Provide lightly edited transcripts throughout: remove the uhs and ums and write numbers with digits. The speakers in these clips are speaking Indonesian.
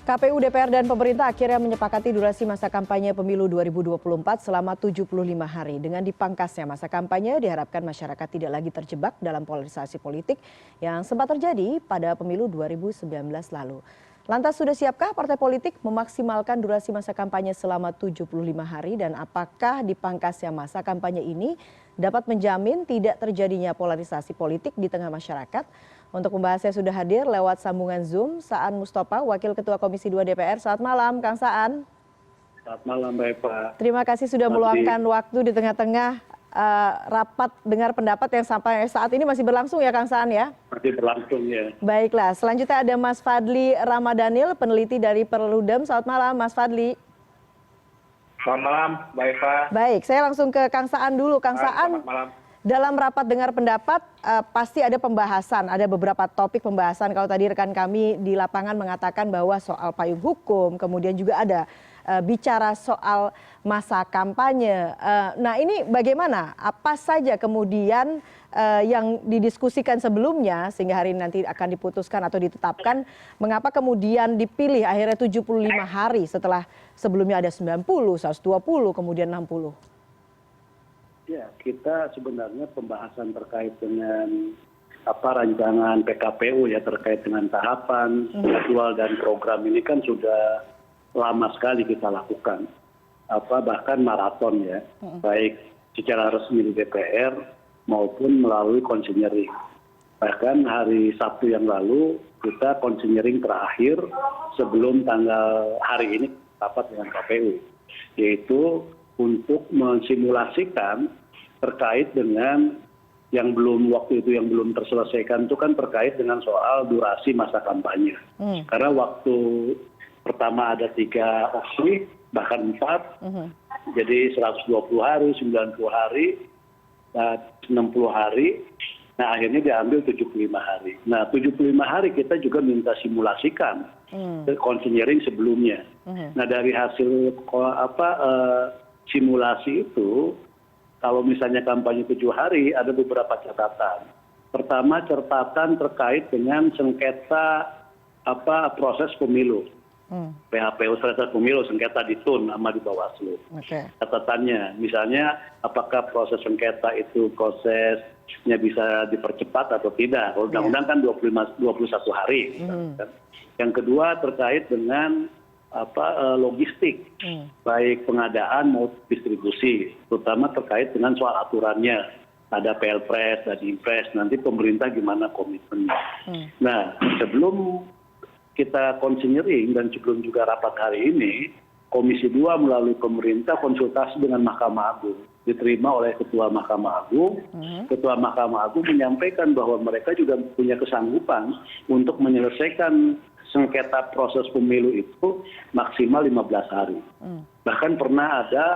KPU, DPR, dan pemerintah akhirnya menyepakati durasi masa kampanye pemilu 2024 selama 75 hari. Dengan dipangkasnya masa kampanye, diharapkan masyarakat tidak lagi terjebak dalam polarisasi politik yang sempat terjadi pada pemilu 2019 lalu. Lantas sudah siapkah partai politik memaksimalkan durasi masa kampanye selama 75 hari dan apakah dipangkasnya masa kampanye ini dapat menjamin tidak terjadinya polarisasi politik di tengah masyarakat? Untuk membahasnya sudah hadir lewat sambungan Zoom Saan Mustafa, Wakil Ketua Komisi 2 DPR. Selamat malam, Kang Saan. Selamat malam, Mbak Eva. Terima kasih sudah meluangkan waktu di tengah-tengah rapat dengar pendapat yang sampai saat ini masih berlangsung ya, Kang Saan ya? Masih berlangsung ya. Baiklah, selanjutnya ada Mas Fadli Ramadhanil, peneliti dari Perludem. Selamat malam, Mas Fadli. Selamat malam, Mbak Eva. Baik, saya langsung ke Kang Saan dulu. Kang Saan, selamat malam. dalam rapat dengar pendapat pasti ada pembahasan, ada beberapa topik pembahasan. Kalau tadi rekan kami di lapangan mengatakan bahwa soal payung hukum, kemudian juga ada bicara soal masa kampanye. Nah ini bagaimana? Apa saja kemudian yang didiskusikan sebelumnya sehingga hari ini nanti akan diputuskan atau ditetapkan, mengapa kemudian dipilih akhirnya 75 hari setelah sebelumnya ada 90, 120, kemudian 60? Ya, kita sebenarnya pembahasan terkait dengan rancangan PKPU ya terkait dengan tahapan, jadwal dan program ini kan sudah lama sekali kita lakukan. Bahkan maraton ya, baik secara resmi di DPR maupun melalui konsinyering. Bahkan hari Sabtu yang lalu kita konsinyering terakhir sebelum tanggal hari ini rapat dengan KPU, yaitu untuk mensimulasikan terkait dengan yang waktu itu yang belum terselesaikan itu kan terkait dengan soal durasi masa kampanye. Karena waktu pertama ada 3 opsi, bahkan 4, jadi 120 hari, 90 hari, 60 hari, nah akhirnya diambil 75 hari. Nah 75 hari kita juga minta simulasikan konsinyering sebelumnya. Nah dari hasil simulasi itu, kalau misalnya kampanye 7 hari, ada beberapa catatan. Pertama, catatan terkait dengan sengketa proses pemilu. PHPU proses pemilu, sengketa di TUN sama di Bawaslu. Catatannya, misalnya apakah proses sengketa itu prosesnya bisa dipercepat atau tidak. Kalau undang-undang kan 21 hari. Yang kedua terkait dengan logistik, baik pengadaan maupun distribusi, terutama terkait dengan soal aturannya. Ada PLPres, ada Impres, nanti pemerintah gimana komitmennya. Nah, sebelum kita konsinyering dan sebelum juga rapat hari ini, Komisi 2 melalui pemerintah konsultasi dengan Mahkamah Agung. Diterima oleh Ketua Mahkamah Agung. Ketua Mahkamah Agung menyampaikan bahwa mereka juga punya kesanggupan untuk menyelesaikan sengketa proses pemilu itu maksimal 15 hari. Bahkan pernah ada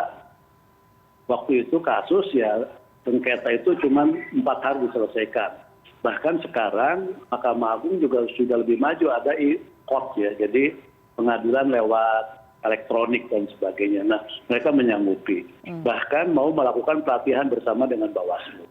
waktu itu kasus ya sengketa itu cuma 4 hari diselesaikan. Bahkan sekarang Mahkamah Agung juga sudah lebih maju, ada e-court ya, jadi pengadilan lewat elektronik dan sebagainya. Nah mereka menyanggupi. Bahkan mau melakukan pelatihan bersama dengan Bawaslu.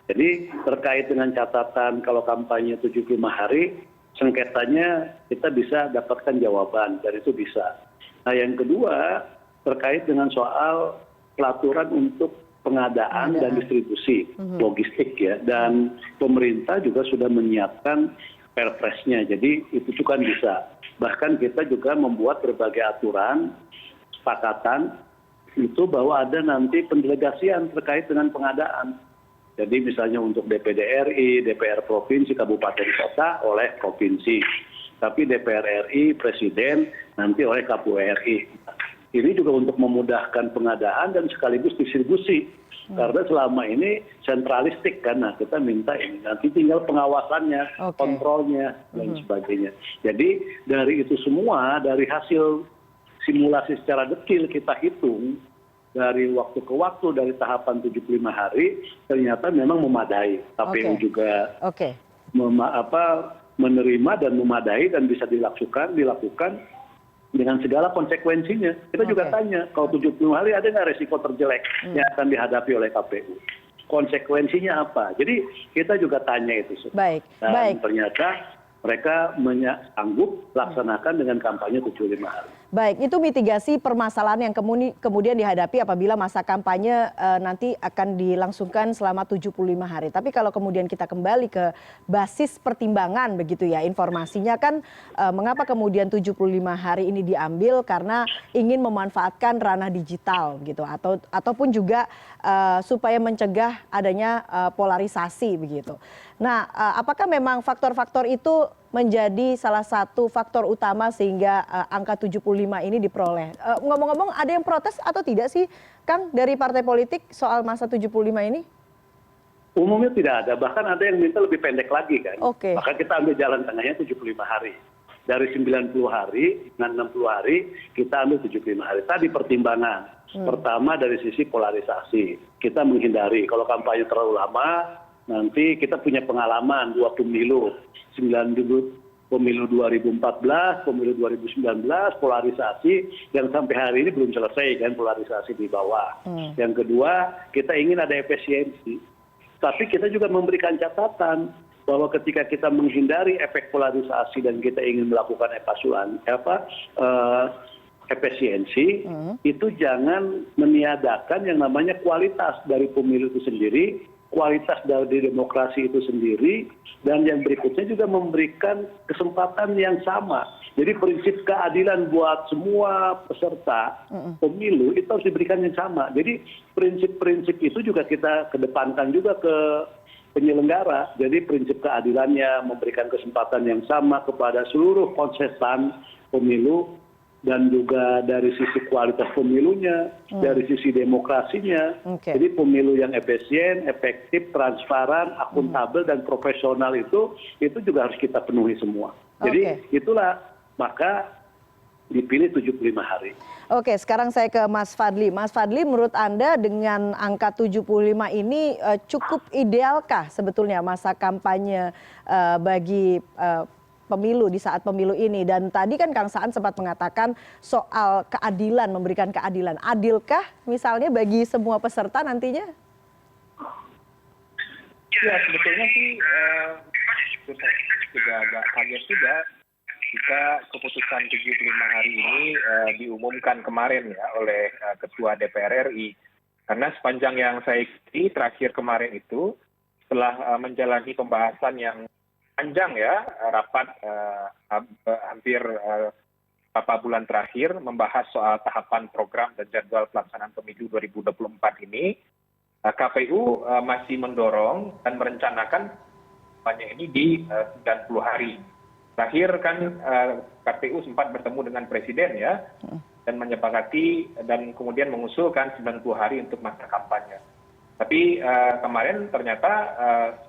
Jadi terkait dengan catatan kalau kampanye 75 hari, sengketanya kita bisa dapatkan jawaban, dan itu bisa. Nah yang kedua terkait dengan soal pelaturan untuk pengadaan dan distribusi logistik ya, dan pemerintah juga sudah menyiapkan perpresnya, jadi itu juga bisa. Bahkan kita juga membuat berbagai aturan kesepakatan itu bahwa ada nanti pendelegasian terkait dengan pengadaan. Jadi misalnya untuk DPD RI, DPR provinsi, kabupaten kota oleh provinsi. Tapi DPR RI, presiden nanti oleh KPU RI. Ini juga untuk memudahkan pengadaan dan sekaligus distribusi. Karena selama ini sentralistik kan, nah kita minta ini. Nanti tinggal pengawasannya, kontrolnya, dan sebagainya. Jadi dari itu semua, dari hasil simulasi secara detail kita hitung, dari waktu ke waktu, dari tahapan 75 hari, ternyata memang memadai. KPU juga menerima dan memadai dan bisa dilakukan dengan segala konsekuensinya. Kita juga tanya, kalau 70 hari ada nggak resiko terjelek yang akan dihadapi oleh KPU? Konsekuensinya apa? Jadi kita juga tanya itu. Baik. Dan ternyata mereka sanggup laksanakan dengan kampanye 75 hari. Baik, itu mitigasi permasalahan yang kemudian dihadapi apabila masa kampanye nanti akan dilangsungkan selama 75 hari. Tapi kalau kemudian kita kembali ke basis pertimbangan begitu ya, informasinya kan mengapa kemudian 75 hari ini diambil karena ingin memanfaatkan ranah digital gitu, ataupun juga supaya mencegah adanya polarisasi begitu. Nah, apakah memang faktor-faktor itu menjadi salah satu faktor utama sehingga angka 75 ini diperoleh? Ngomong-ngomong, ada yang protes atau tidak sih, Kang, dari partai politik soal masa 75 ini? Umumnya tidak ada, bahkan ada yang minta lebih pendek lagi kan. Oke. Maka kita ambil jalan tengahnya 75 hari. Dari 90 hari dengan 60 hari, kita ambil 75 hari. Tadi pertimbangan. Pertama dari sisi polarisasi. Kita menghindari, kalau kampanye terlalu lama, nanti kita punya pengalaman 2 pemilu. Pemilu 2014, pemilu 2019, polarisasi yang sampai hari ini belum selesai kan, polarisasi di bawah. Yang kedua, kita ingin ada efisiensi. Tapi kita juga memberikan catatan bahwa ketika kita menghindari efek polarisasi dan kita ingin melakukan efisiensi, itu jangan meniadakan yang namanya kualitas dari pemilu itu sendiri, kualitas dari demokrasi itu sendiri, dan yang berikutnya juga memberikan kesempatan yang sama. Jadi prinsip keadilan buat semua peserta pemilu itu harus diberikan yang sama. Jadi prinsip-prinsip itu juga kita kedepankan juga ke penyelenggara. Jadi prinsip keadilannya memberikan kesempatan yang sama kepada seluruh kontestan pemilu, dan juga dari sisi kualitas pemilunya, dari sisi demokrasinya. Jadi pemilu yang efisien, efektif, transparan, akuntabel, dan profesional itu juga harus kita penuhi semua. Jadi itulah maka dipilih 75 hari. Oke, sekarang saya ke Mas Fadli. Mas Fadli, menurut Anda dengan angka 75 ini cukup idealkah sebetulnya masa kampanye bagi pemilu di saat pemilu ini? Dan tadi kan Kang Saan sempat mengatakan soal keadilan, memberikan keadilan. Adilkah misalnya bagi semua peserta nantinya? Ya, sebetulnya sih juga agak kaget juga jika keputusan 75 hari ini diumumkan kemarin ya oleh Ketua DPR RI. Karena sepanjang yang saya ikuti terakhir kemarin itu, setelah menjalani pembahasan yang panjang ya, rapat hampir beberapa bulan terakhir membahas soal tahapan program dan jadwal pelaksanaan pemilu 2024 ini, KPU masih mendorong dan merencanakan kampanye ini di 90 hari. Terakhir kan KPU sempat bertemu dengan Presiden ya, dan menyepakati dan kemudian mengusulkan 90 hari untuk masa kampanye. Tapi kemarin ternyata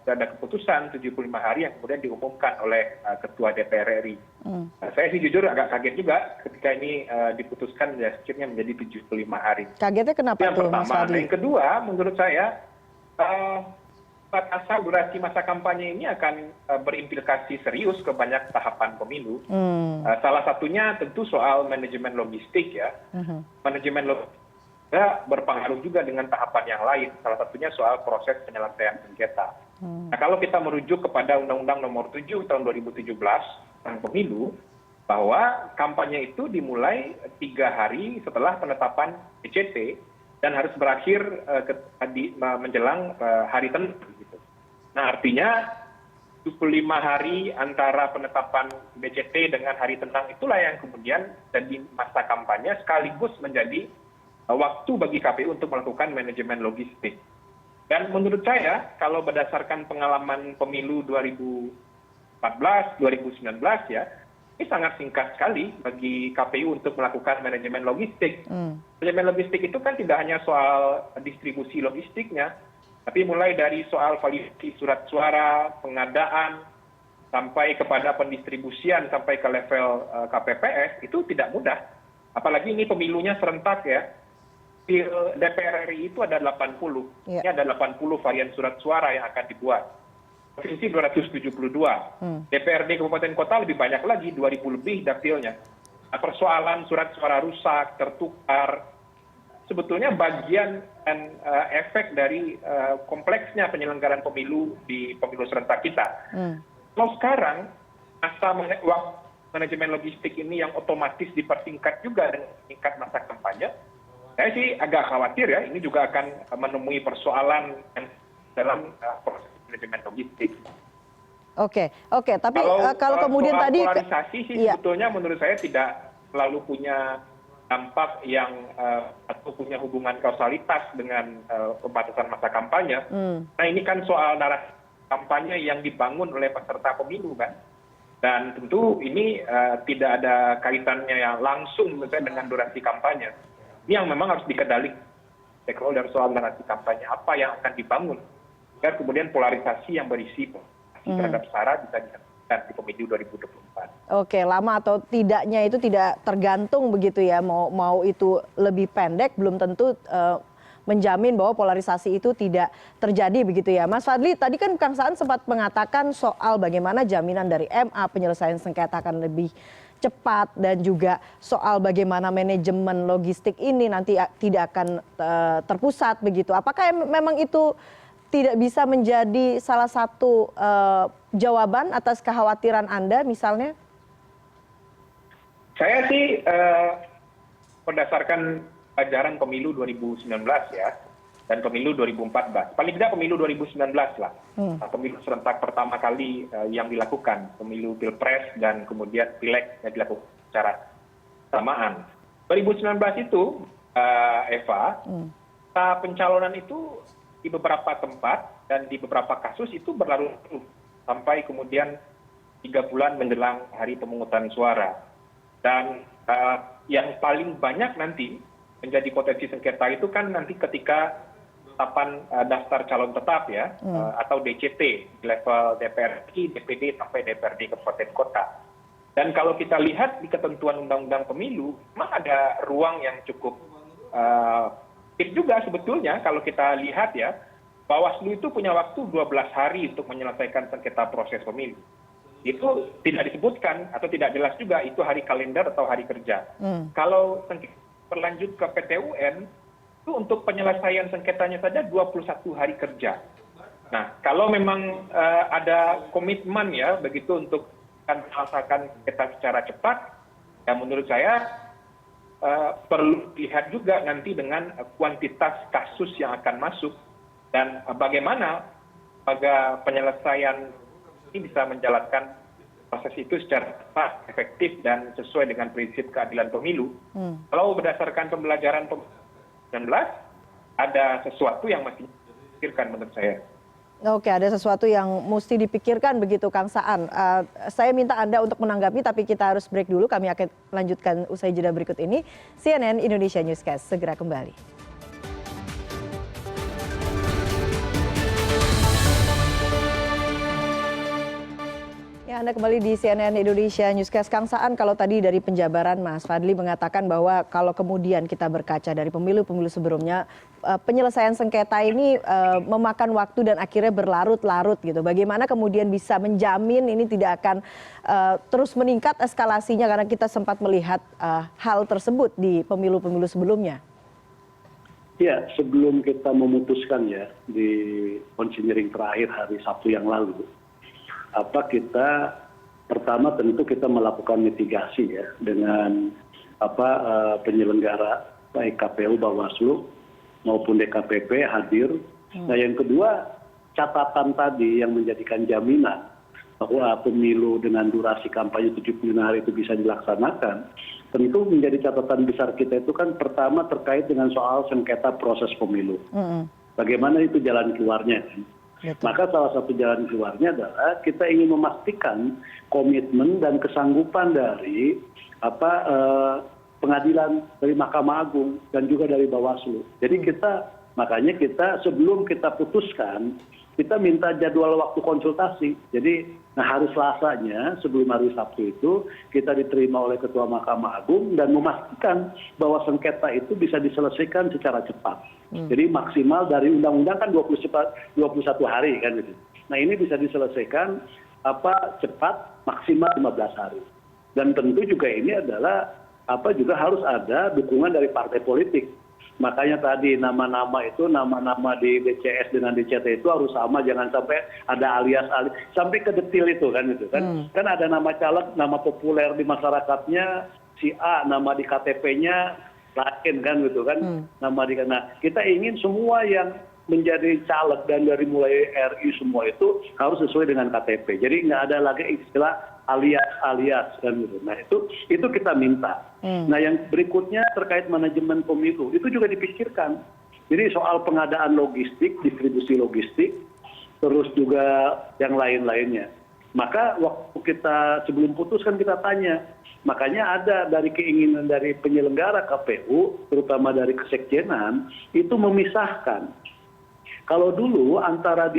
sudah ada keputusan 75 hari yang kemudian diumumkan oleh Ketua DPR RI. Saya sih jujur agak kaget juga ketika ini diputuskan akhirnya menjadi 75 hari. Kagetnya kenapa yang tuh, Mas pertama. Fadli? Yang kedua, menurut saya batasan durasi masa kampanye ini akan berimplikasi serius ke banyak tahapan pemilu. Salah satunya tentu soal manajemen logistik ya. Manajemen logistik berpengaruh juga dengan tahapan yang lain, salah satunya soal proses penyelesaian sengketa. Nah, kalau kita merujuk kepada Undang-Undang Nomor 7 Tahun 2017 tentang pemilu, bahwa kampanye itu dimulai 3 hari setelah penetapan DCT dan harus berakhir menjelang hari tenang. Gitu. Nah, artinya 75 hari antara penetapan DCT dengan hari tenang itulah yang kemudian jadi masa kampanye sekaligus menjadi waktu bagi KPU untuk melakukan manajemen logistik. Dan menurut saya, kalau berdasarkan pengalaman pemilu 2014, 2019 ya, ini sangat singkat sekali bagi KPU untuk melakukan manajemen logistik. Manajemen logistik itu kan tidak hanya soal distribusi logistiknya, tapi mulai dari soal validasi surat suara, pengadaan, sampai kepada pendistribusian, sampai ke level KPPS, itu tidak mudah. Apalagi ini pemilunya serentak ya. DPR RI itu ada 80. Ini ada 80 varian surat suara yang akan dibuat. Provinsi 272. DPRD kabupaten kota lebih banyak lagi, 2.000 lebih dapilnya. Nah, persoalan surat suara rusak, tertukar, sebetulnya bagian dan efek dari kompleksnya penyelenggaraan pemilu di pemilu serentak kita. Kalau sekarang waktu manajemen logistik ini yang otomatis dipersingkat juga dengan tingkat masa kampanye, saya sih agak khawatir ya, ini juga akan menemui persoalan yang dalam proses manajemen logistik. Oke, tapi kalau kemudian soal tadi polarisasi sih sebetulnya menurut saya tidak selalu punya dampak yang atau punya hubungan kausalitas dengan pembatasan masa kampanye. Nah ini kan soal narasi kampanye yang dibangun oleh peserta pemilu kan. Dan tentu ini tidak ada kaitannya yang langsung misalnya dengan durasi kampanye. Ini yang memang harus dikendalikan stakeholder soal narasi kampanye, apa yang akan dibangun agar kemudian polarisasi yang berisi terhadap SARA bisa dilakukan di pemilu 2024. Oke, lama atau tidaknya itu tidak tergantung begitu ya, mau itu lebih pendek belum tentu menjamin bahwa polarisasi itu tidak terjadi begitu ya. Mas Fadli, tadi kan Kang Saan sempat mengatakan soal bagaimana jaminan dari MA penyelesaian sengketa akan lebih cepat dan juga soal bagaimana manajemen logistik ini nanti tidak akan terpusat begitu. Apakah memang itu tidak bisa menjadi salah satu jawaban atas kekhawatiran Anda misalnya? Saya sih berdasarkan pelajaran pemilu 2019 ya, dan pemilu 2014. Paling tidak pemilu 2019 lah. Pemilu serentak pertama kali yang dilakukan. Pemilu Pilpres dan kemudian Pileg yang dilakukan secara bersamaan. 2019 itu, Eva, pencalonan itu di beberapa tempat dan di beberapa kasus itu berlarut sampai kemudian 3 bulan menjelang hari pemungutan suara. Dan yang paling banyak nanti menjadi potensi sengketa itu kan nanti ketika penetapan daftar calon tetap ya, atau DCT di level DPRD, DPD sampai DPRD kabupaten kota. Dan kalau kita lihat di ketentuan undang-undang pemilu, memang ada ruang yang cukup juga sebetulnya kalau kita lihat ya, Bawaslu itu punya waktu 12 hari untuk menyelesaikan sengketa proses pemilu. Itu tidak disebutkan atau tidak jelas juga itu hari kalender atau hari kerja. Kalau sengketa berlanjut ke PT UN, itu untuk penyelesaian sengketanya saja 21 hari kerja. Nah, kalau memang ada komitmen ya begitu untuk menyelesaikan sengketa secara cepat, ya menurut saya perlu dilihat juga nanti dengan kuantitas kasus yang akan masuk dan bagaimana penyelesaian ini bisa menjalankan proses itu secara tepat, efektif, dan sesuai dengan prinsip keadilan pemilu. Kalau berdasarkan pembelajaran 2019, ada sesuatu yang masih dipikirkan menurut saya. Oke, ada sesuatu yang mesti dipikirkan begitu Kang Saan. Saya minta Anda untuk menanggapi, tapi kita harus break dulu. Kami akan lanjutkan usai jeda berikut ini. CNN Indonesia Newscast, segera kembali. Ya, Anda kembali di CNN Indonesia Newscast. Kang Saan, kalau tadi dari penjabaran Mas Fadli mengatakan bahwa kalau kemudian kita berkaca dari pemilu-pemilu sebelumnya, penyelesaian sengketa ini memakan waktu dan akhirnya berlarut-larut gitu. Bagaimana kemudian bisa menjamin ini tidak akan terus meningkat eskalasinya karena kita sempat melihat hal tersebut di pemilu-pemilu sebelumnya? Ya, sebelum kita memutuskan ya di konsinyering terakhir hari Sabtu yang lalu, kita pertama tentu kita melakukan mitigasi ya dengan penyelenggara baik KPU, Bawaslu maupun DKPP hadir. Nah yang kedua, catatan tadi yang menjadikan jaminan bahwa pemilu dengan durasi kampanye 75 hari itu bisa dilaksanakan, tentu menjadi catatan besar kita itu kan pertama terkait dengan soal sengketa proses pemilu. Bagaimana itu jalan keluarnya kan? Maka salah satu jalan keluarnya adalah kita ingin memastikan komitmen dan kesanggupan dari pengadilan dari Mahkamah Agung dan juga dari Bawaslu. Jadi makanya kita sebelum kita putuskan, kita minta jadwal waktu konsultasi. Jadi hari Selasanya sebelum hari Sabtu itu kita diterima oleh Ketua Mahkamah Agung dan memastikan bahwa sengketa itu bisa diselesaikan secara cepat. Jadi maksimal dari undang-undang kan 21 hari kan gitu. Nah ini bisa diselesaikan cepat maksimal 15 hari. Dan tentu juga ini adalah juga harus ada dukungan dari partai politik. Makanya tadi nama-nama itu, nama-nama di DCS dengan DCT itu harus sama, jangan sampai ada alias-alias, sampai ke detil itu kan gitu kan. Kan ada nama caleg, nama populer di masyarakatnya si A, nama di KTP-nya lain kan gitu kan. Nah, kita ingin semua yang menjadi caleg dan dari mulai RI semua itu harus sesuai dengan KTP. Jadi nggak ada lagi istilah alias kan gitu. Nah itu kita minta. Nah yang berikutnya terkait manajemen pemilu itu juga dipikirkan. Jadi soal pengadaan logistik, distribusi logistik, terus juga yang lain-lainnya. Maka waktu kita sebelum putus kan kita tanya, makanya ada dari keinginan dari penyelenggara KPU, terutama dari kesekjenan, itu memisahkan. Kalau dulu antara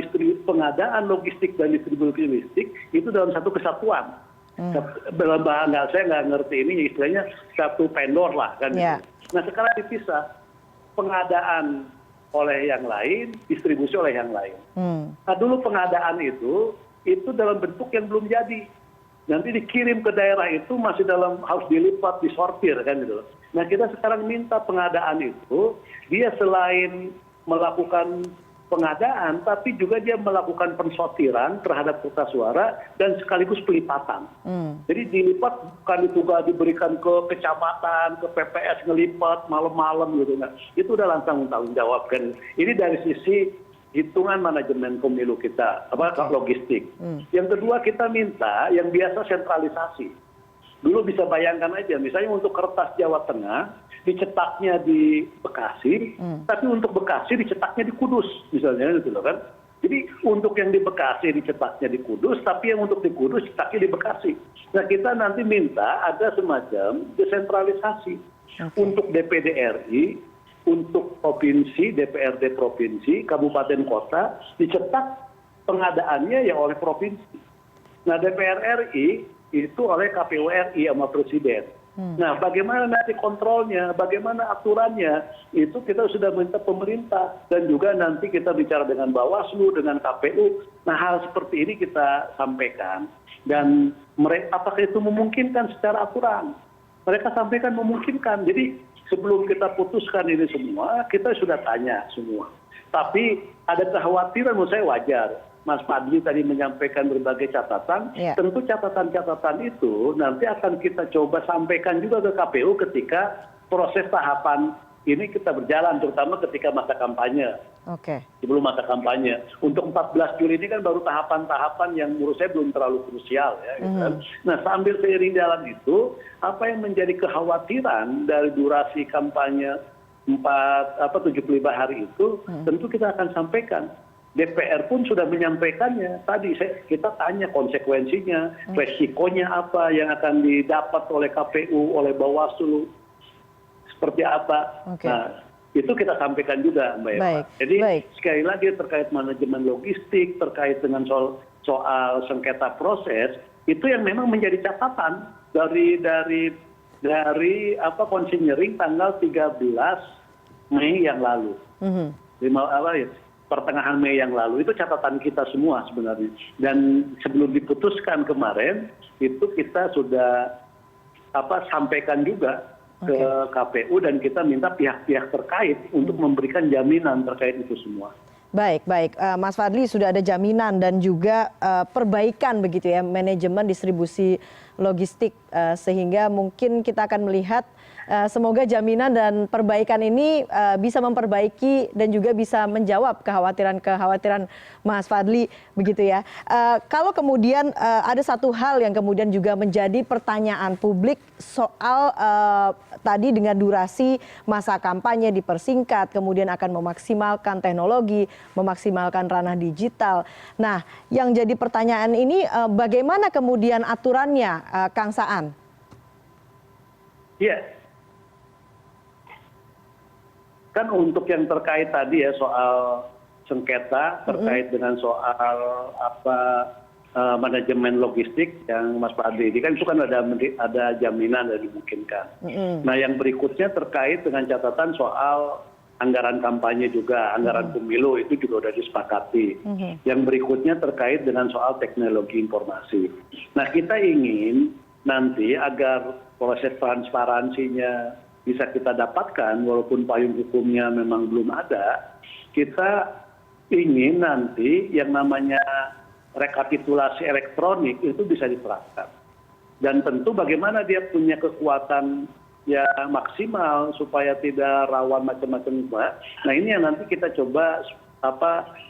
pengadaan logistik dan distribusi logistik itu dalam satu kesatuan. Dalam bahasa saya nggak ngerti ini istilahnya satu vendor lah kan. Gitu. Nah sekarang dipisah, pengadaan oleh yang lain, distribusi oleh yang lain. Nah dulu pengadaan itu dalam bentuk yang belum jadi. Nanti dikirim ke daerah itu masih harus dilipat, disortir kan gitu. Nah kita sekarang minta pengadaan itu dia selain melakukan pengadaan, tapi juga dia melakukan pensortiran terhadap kertas suara dan sekaligus pelipatan. Jadi dilipat bukan juga diberikan ke kecamatan, ke PPS ngelipat malam-malam gitu. Nah, itu udah langsung tanggung jawab kan. Ini dari sisi hitungan manajemen pemilu kita, logistik. Yang kedua kita minta yang biasa sentralisasi. Dulu bisa bayangkan aja, misalnya untuk kertas Jawa Tengah, dicetaknya di Bekasi, tapi untuk Bekasi dicetaknya di Kudus, misalnya gitu loh kan. Jadi untuk yang di Bekasi dicetaknya di Kudus, tapi yang untuk di Kudus cetaknya di Bekasi. Nah kita nanti minta ada semacam desentralisasi untuk DPD RI, untuk provinsi, DPRD provinsi, kabupaten kota, dicetak pengadaannya ya oleh provinsi. Nah DPR RI itu oleh KPU RI sama Presiden. Nah bagaimana nanti kontrolnya, bagaimana aturannya, itu kita sudah minta pemerintah. Dan juga nanti kita bicara dengan Bawaslu, dengan KPU. Nah hal seperti ini kita sampaikan. Dan apakah itu memungkinkan secara aturan? Mereka sampaikan memungkinkan. Jadi sebelum kita putuskan ini semua, kita sudah tanya semua. Tapi ada kekhawatiran menurut saya wajar. Mas Fadli tadi menyampaikan berbagai catatan, tentu catatan-catatan itu nanti akan kita coba sampaikan juga ke KPU ketika proses tahapan ini kita berjalan, terutama ketika masa kampanye. Sebelum masa kampanye. Untuk 14 Juli ini kan baru tahapan-tahapan yang menurut saya belum terlalu krusial. Ya, gitu kan. Nah sambil seiring jalan itu, apa yang menjadi kekhawatiran dari durasi kampanye 75 hari itu, tentu kita akan sampaikan. DPR pun sudah menyampaikannya. Tadi kita tanya konsekuensinya, resikonya apa yang akan didapat oleh KPU, oleh Bawaslu, seperti apa. Nah, itu kita sampaikan juga, Mbak Eva. Jadi sekali lagi terkait manajemen logistik, terkait dengan soal sengketa proses, itu yang memang menjadi catatan dari konsinyering tanggal 13 Mei yang lalu. Pertengahan Mei yang lalu itu catatan kita semua sebenarnya. Dan sebelum diputuskan kemarin itu kita sudah sampaikan juga ke KPU dan kita minta pihak-pihak terkait untuk memberikan jaminan terkait itu semua. Baik, Mas Fadli sudah ada jaminan dan juga perbaikan begitu ya manajemen distribusi logistik sehingga mungkin kita akan melihat semoga jaminan dan perbaikan ini bisa memperbaiki dan juga bisa menjawab kekhawatiran Mas Fadli begitu ya. Kalau kemudian ada satu hal yang kemudian juga menjadi pertanyaan publik soal tadi dengan durasi masa kampanye dipersingkat, kemudian akan memaksimalkan teknologi, memaksimalkan ranah digital. Nah, yang jadi pertanyaan ini bagaimana kemudian aturannya, Kang Saan? Iya. Kan untuk yang terkait tadi ya soal sengketa terkait dengan soal manajemen logistik yang Mas Fadli ini kan itu kan ada jaminan dan dimungkinkan. Nah yang berikutnya terkait dengan catatan soal anggaran kampanye juga, anggaran pemilu itu juga sudah disepakati. Yang berikutnya terkait dengan soal teknologi informasi. Nah kita ingin nanti agar proses transparansinya, bisa kita dapatkan, walaupun payung hukumnya memang belum ada, kita ingin nanti yang namanya rekapitulasi elektronik itu bisa diterapkan. Dan tentu bagaimana dia punya kekuatan ya maksimal supaya tidak rawan macam-macam. Nah ini yang nanti kita coba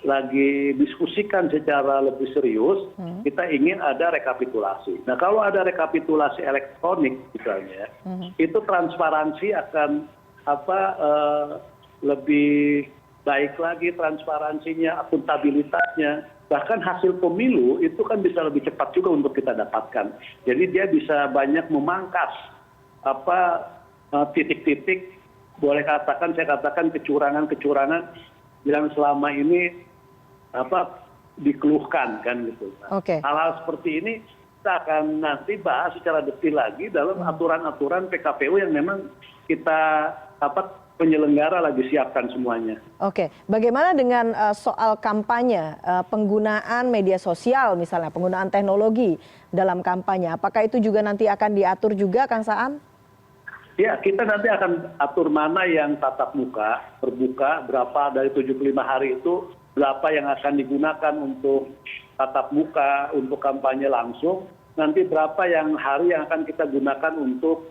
lagi diskusikan secara lebih serius. Kita ingin ada rekapitulasi. Nah kalau ada rekapitulasi elektronik misalnya, itu transparansi akan lebih baik lagi transparansinya, akuntabilitasnya. Bahkan hasil pemilu itu kan bisa lebih cepat juga untuk kita dapatkan. Jadi dia bisa banyak memangkas titik-titik, boleh saya katakan kecurangan-kecurangan yang selama ini dikeluhkan kan gitu. Hal-hal seperti ini kita akan nanti bahas secara detail lagi dalam aturan-aturan PKPU yang memang kita penyelenggara lagi siapkan semuanya. Oke, bagaimana dengan soal kampanye, penggunaan media sosial misalnya, penggunaan teknologi dalam kampanye, apakah itu juga nanti akan diatur juga, Kang Saan? Ya, kita nanti akan atur mana yang tatap muka, terbuka, berapa dari 75 hari itu, berapa yang akan digunakan untuk tatap muka, untuk kampanye langsung, nanti berapa yang hari yang akan kita gunakan untuk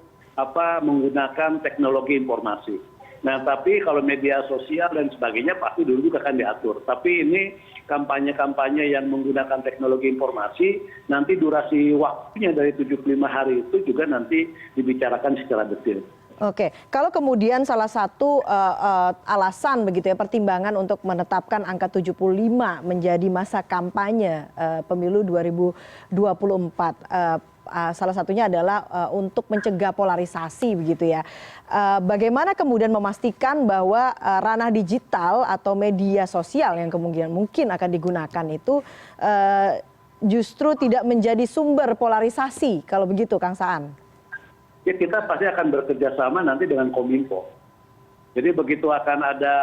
menggunakan teknologi informasi. Nah, tapi kalau media sosial dan sebagainya pasti dulu juga akan diatur. Tapi ini kampanye-kampanye yang menggunakan teknologi informasi, nanti durasi waktunya dari 75 hari itu juga nanti dibicarakan secara detail. Oke, kalau kemudian salah satu alasan begitu ya, pertimbangan untuk menetapkan angka 75 menjadi masa kampanye pemilu 2024, salah satunya adalah untuk mencegah polarisasi begitu ya. Bagaimana kemudian memastikan bahwa ranah digital atau media sosial yang kemudian mungkin akan digunakan itu justru tidak menjadi sumber polarisasi kalau begitu, Kang Saan? Ya, kita pasti akan bekerja sama nanti dengan Kominfo. Jadi begitu akan ada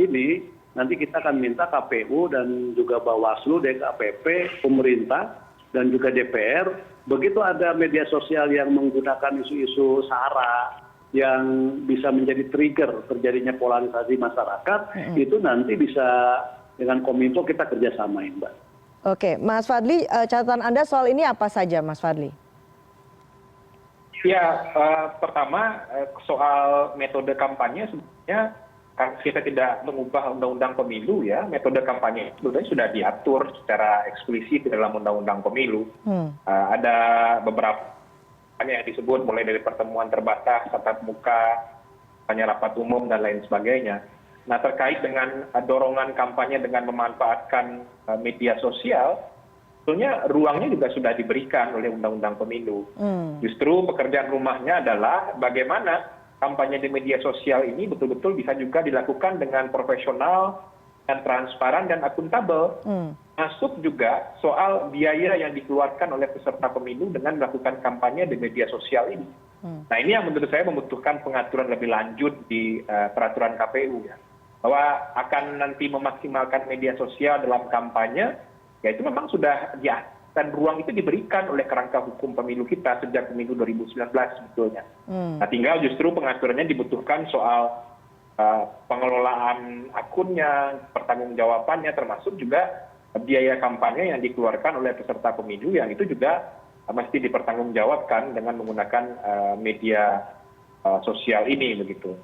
ini, nanti kita akan minta KPU dan juga Bawaslu, DKPP, pemerintah, dan juga DPR, begitu ada media sosial yang menggunakan isu-isu SARA yang bisa menjadi trigger terjadinya polarisasi masyarakat, itu nanti bisa dengan Kominfo kita kerjasamain, Mbak. Oke, Mas Fadli, catatan Anda soal ini apa saja, Mas Fadli? Ya, pertama soal metode kampanye sebenarnya kita tidak mengubah undang-undang pemilu ya, metode kampanye sebenarnya sudah diatur secara eksplisit dalam undang-undang pemilu. Ada beberapa yang disebut mulai dari pertemuan terbatas, tatap muka, kampanye rapat umum dan lain sebagainya. Nah, terkait dengan dorongan kampanye dengan memanfaatkan media sosial, sebetulnya ruangnya juga sudah diberikan oleh undang-undang pemilu. Justru pekerjaan rumahnya adalah bagaimana kampanye di media sosial ini betul-betul bisa juga dilakukan dengan profesional dan transparan dan akuntabel. Masuk juga soal biaya yang dikeluarkan oleh peserta pemilu dengan melakukan kampanye di media sosial ini. Nah, ini yang menurut saya membutuhkan pengaturan lebih lanjut di peraturan KPU ya. Bahwa akan nanti memaksimalkan media sosial dalam kampanye, ya itu memang sudah dan ruang itu diberikan oleh kerangka hukum pemilu kita sejak pemilu 2019 sebetulnya. Nah, tinggal justru pengaturannya dibutuhkan soal pengelolaan akunnya, pertanggungjawabannya, termasuk juga biaya kampanye yang dikeluarkan oleh peserta pemilu yang itu juga mesti dipertanggungjawabkan dengan menggunakan media sosial ini begitu.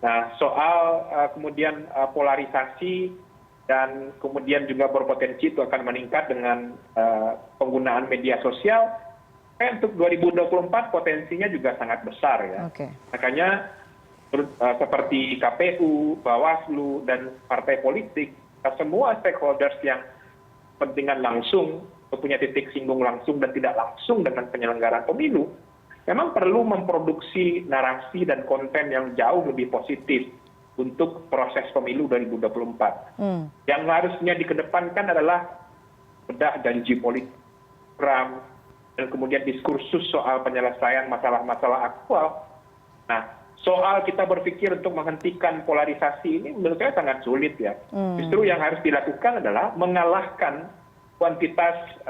Nah, soal kemudian polarisasi dan kemudian juga berpotensi itu akan meningkat dengan penggunaan media sosial, untuk 2024 potensinya juga sangat besar ya. Makanya seperti KPU, Bawaslu, dan partai politik, semua stakeholders yang kepentingan langsung, punya titik singgung langsung dan tidak langsung dengan penyelenggaraan pemilu, memang perlu memproduksi narasi dan konten yang jauh lebih positif untuk proses pemilu 2024. Yang harusnya dikedepankan adalah bedah janji politik, program, dan kemudian diskursus soal penyelesaian masalah-masalah aktual. Nah, soal kita berpikir untuk menghentikan polarisasi ini menurut saya sangat sulit ya. Justru yang harus dilakukan adalah mengalahkan kuantitas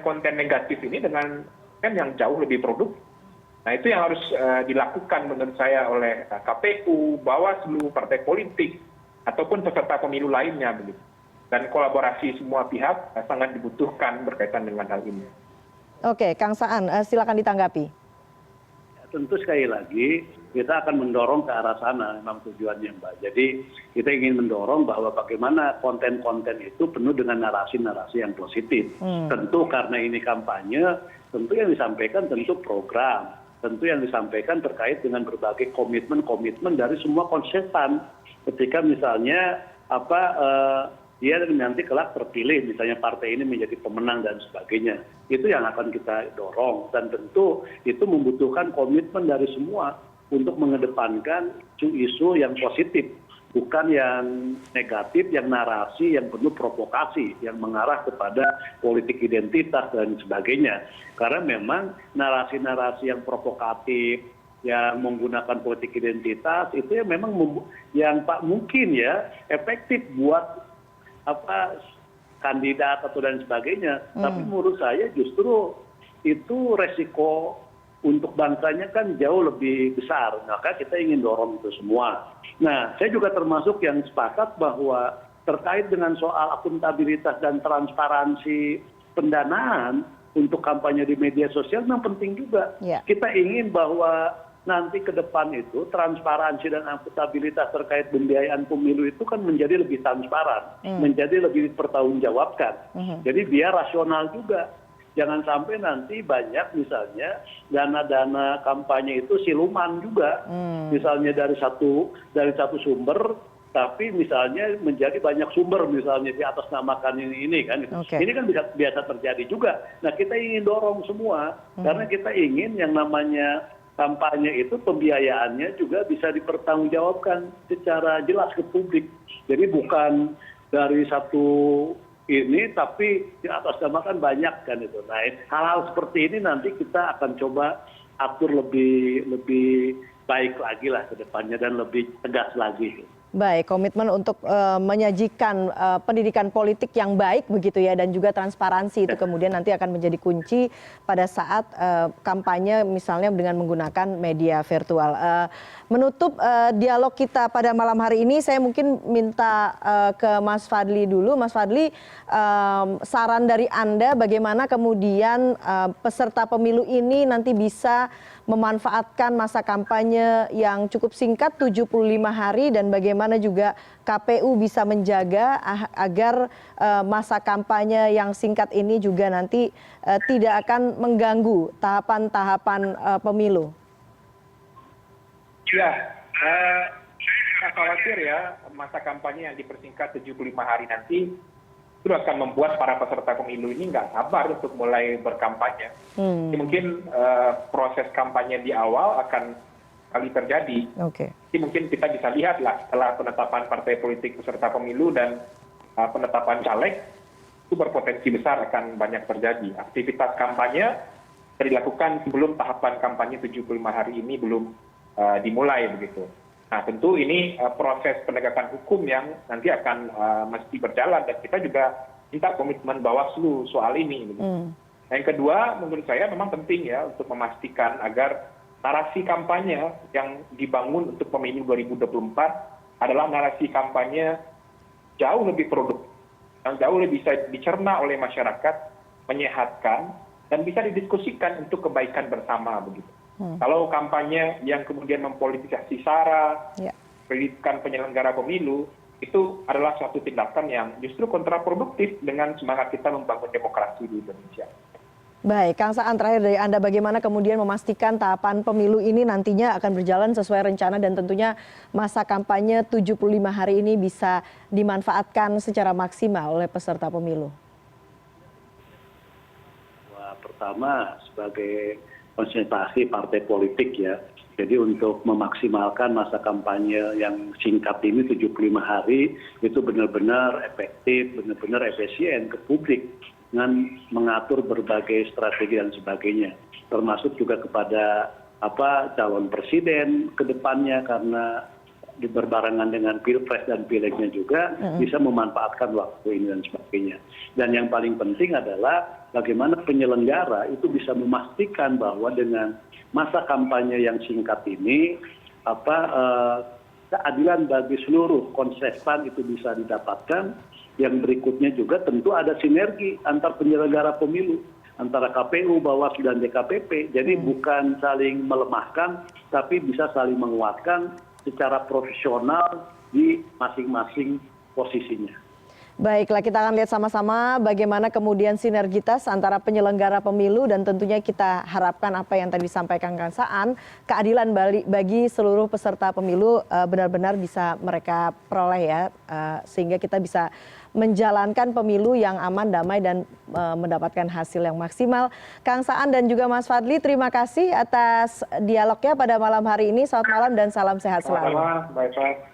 konten negatif ini dengan konten yang jauh lebih produktif. Nah itu yang harus dilakukan menurut saya oleh KPU, Bawaslu, partai politik, ataupun peserta pemilu lainnya begitu. Dan kolaborasi semua pihak sangat dibutuhkan berkaitan dengan hal ini. Oke, Kang Saan, silakan ditanggapi. Tentu sekali lagi kita akan mendorong ke arah sana memang tujuannya Mbak. Jadi kita ingin mendorong bahwa bagaimana konten-konten itu penuh dengan narasi-narasi yang positif. Tentu karena ini kampanye, tentu yang disampaikan tentu program. Tentu yang disampaikan terkait dengan berbagai komitmen-komitmen dari semua konsepan. Ketika misalnya dia nanti kelak terpilih, misalnya partai ini menjadi pemenang dan sebagainya. Itu yang akan kita dorong. Dan tentu itu membutuhkan komitmen dari semua untuk mengedepankan isu yang positif. Bukan yang negatif, yang narasi, yang penuh provokasi, yang mengarah kepada politik identitas dan sebagainya. Karena memang narasi-narasi yang provokatif, yang menggunakan politik identitas, itu yang memang yang mungkin ya efektif buat kandidat atau dan sebagainya. Tapi menurut saya justru itu resiko untuk bangsanya kan jauh lebih besar. Maka kita ingin dorong itu semua. Nah, saya juga termasuk yang sepakat bahwa terkait dengan soal akuntabilitas dan transparansi pendanaan untuk kampanye di media sosial memang penting juga. Kita ingin bahwa nanti ke depan itu transparansi dan akuntabilitas terkait pembiayaan pemilu itu kan menjadi lebih transparan, menjadi lebih dipertanggungjawabkan. Jadi biar rasional juga. Jangan sampai nanti banyak misalnya dana-dana kampanye itu siluman juga. Misalnya dari satu sumber, tapi misalnya menjadi banyak sumber misalnya di atas namakan ini kan. Ini kan biasa terjadi juga. Nah kita ingin dorong semua karena kita ingin yang namanya kampanye itu pembiayaannya juga bisa dipertanggungjawabkan secara jelas ke publik. Jadi bukan dari satu ini tapi di atas nama kan banyak kan itu. Nah hal-hal seperti ini nanti kita akan coba atur lebih baik lagi lah ke depannya dan lebih tegas lagi. Baik, komitmen untuk menyajikan pendidikan politik yang baik begitu ya, dan juga transparansi itu kemudian nanti akan menjadi kunci pada saat kampanye misalnya dengan menggunakan media virtual. Menutup dialog kita pada malam hari ini, saya mungkin minta ke Mas Fadli dulu. Mas Fadli, saran dari Anda bagaimana kemudian peserta pemilu ini nanti bisa memanfaatkan masa kampanye yang cukup singkat 75 hari dan bagaimana juga KPU bisa menjaga agar masa kampanye yang singkat ini juga nanti tidak akan mengganggu tahapan-tahapan pemilu. Ya, saya khawatir ya masa kampanye yang dipersingkat 75 hari nanti itu akan membuat para peserta pemilu ini nggak sabar untuk mulai berkampanye. Mungkin proses kampanye di awal akan kali terjadi. Jadi mungkin kita bisa lihat lah setelah penetapan partai politik peserta pemilu dan penetapan caleg itu berpotensi besar akan banyak terjadi. Aktivitas kampanye dilakukan sebelum tahapan kampanye 75 hari ini belum dimulai begitu. Nah tentu ini proses penegakan hukum yang nanti akan mesti berjalan dan kita juga minta komitmen Bawaslu soal ini. Yang kedua menurut saya memang penting ya untuk memastikan agar narasi kampanye yang dibangun untuk pemilu 2024 adalah narasi kampanye jauh lebih produktif, yang jauh lebih bisa dicerna oleh masyarakat, menyehatkan dan bisa didiskusikan untuk kebaikan bersama begitu. Kalau kampanye yang kemudian mempolitisasi SARA, pendidikan penyelenggara pemilu, itu adalah suatu tindakan yang justru kontraproduktif dengan semangat kita membangun demokrasi di Indonesia. Baik, Kang Saan, terakhir dari Anda bagaimana kemudian memastikan tahapan pemilu ini nantinya akan berjalan sesuai rencana dan tentunya masa kampanye 75 hari ini bisa dimanfaatkan secara maksimal oleh peserta pemilu? Pertama, sebagai konsentrasi partai politik ya. Jadi untuk memaksimalkan masa kampanye yang singkat ini 75 hari itu benar-benar efektif, benar-benar efisien ke publik dengan mengatur berbagai strategi dan sebagainya. Termasuk juga kepada calon presiden ke depannya karena berbarengan dengan pilpres dan pilegnya juga bisa memanfaatkan waktu ini dan sebagainya. Dan yang paling penting adalah bagaimana penyelenggara itu bisa memastikan bahwa dengan masa kampanye yang singkat ini keadilan bagi seluruh kontestan itu bisa didapatkan. Yang berikutnya juga tentu ada sinergi antar penyelenggara pemilu, antara KPU, Bawaslu, dan DKPP. Jadi bukan saling melemahkan, tapi bisa saling menguatkan secara profesional di masing-masing posisinya. Baiklah, kita akan lihat sama-sama bagaimana kemudian sinergitas antara penyelenggara pemilu dan tentunya kita harapkan apa yang tadi disampaikan Kang Saan, keadilan bagi seluruh peserta pemilu benar-benar bisa mereka peroleh ya, sehingga kita bisa menjalankan pemilu yang aman, damai, dan mendapatkan hasil yang maksimal. Kang Saan dan juga Mas Fadli, terima kasih atas dialognya pada malam hari ini. Selamat malam dan salam sehat selalu. Selamat malam, Mbak Eva.